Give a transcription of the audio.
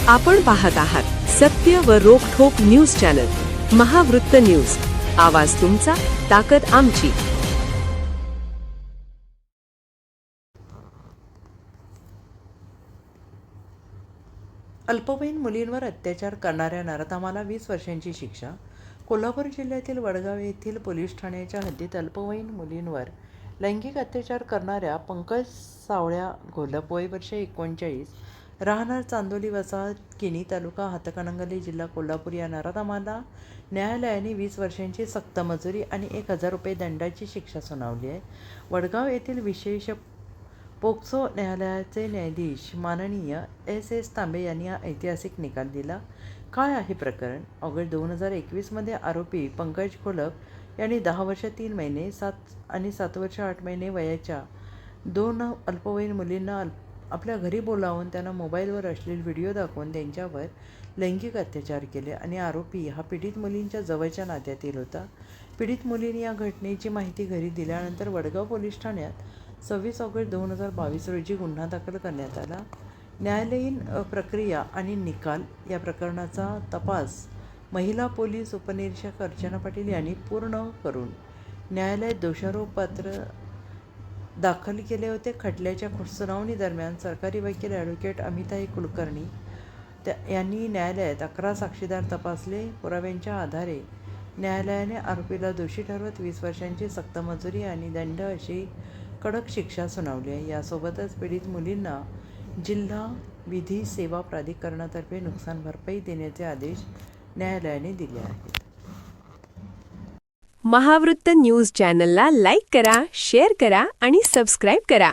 आपण पाहत आहात सत्य व रोखठोक न्यूज चॅनल महावृत्त न्यूज. आवाज तुमचा, ताकद आमची. अल्पवयीन मुलींवर अत्याचार करणाऱ्या नराधमाला 20 वर्षांची शिक्षा. कोल्हापूर जिल्ह्यातील वडगाव येथील पोलीस ठाण्याच्या हद्दीत अल्पवयीन मुलींवर लैंगिक अत्याचार करणाऱ्या पंकज सावळ्या घोलप, वय वर्ष 39, राहणार चांदोली, वसाहत किनी, तालुका हातकणंगले, जिल्हा कोल्हापूर या नराधमाला न्यायालयाने 20 वर्षांची सक्त मजुरी आणि 1000 रुपये दंडाची शिक्षा सुनावली आहे. वडगाव येथील विशेष पोक्सो न्यायालयाचे न्यायाधीश माननीय S. तांबे यांनी हा ऐतिहासिक निकाल दिला. काय आहे प्रकरण? ऑगस्ट 2021 आरोपी पंकज घोलप यांनी 10 वर्ष 3 महिने 7 वर्ष 8 महिने वयाच्या 2 अल्पवयीन मुलींना आपल्या घरी बोलावून त्यांना मोबाईलवर अश्लील व्हिडिओ दाखवून त्यांच्यावर लैंगिक अत्याचार केले आणि आरोपी हा पीडित मुलींच्या जवळच्या नात्यातील होता. पीडित मुलींनी या घटनेची माहिती घरी दिल्यानंतर वडगाव पोलीस ठाण्यात 26 ऑगस्ट 2022 रोजी गुन्हा दाखल करण्यात आला. न्यायालयीन प्रक्रिया आणि निकाल या प्रकरणाचा तपास महिला पोलीस उपनिरीक्षक अर्चना पाटील यांनी पूर्ण करून न्यायालयात दोषारोपपत्र दाखल केले होते. खटल्याच्या सुनावणी दरम्यान सरकारी वकील ॲडव्होकेट अमिताई कुलकर्णी यांनी न्यायालयात 11 साक्षीदार तपासले. पुराव्यांच्या आधारे न्यायालयाने आरोपीला दोषी ठरवत 20 वर्षांची सक्त मजुरी आणि दंड अशी कडक शिक्षा सुनावली आहे. यासोबतच पीडित मुलींना जिल्हा विधी सेवा प्राधिकरणातर्फे नुकसान भरपाई देण्याचे आदेश न्यायालयाने दिले आहेत. महावृत्त न्यूज चॅनलला लाईक करा, शेअर करा आणि सबस्क्राईब करा.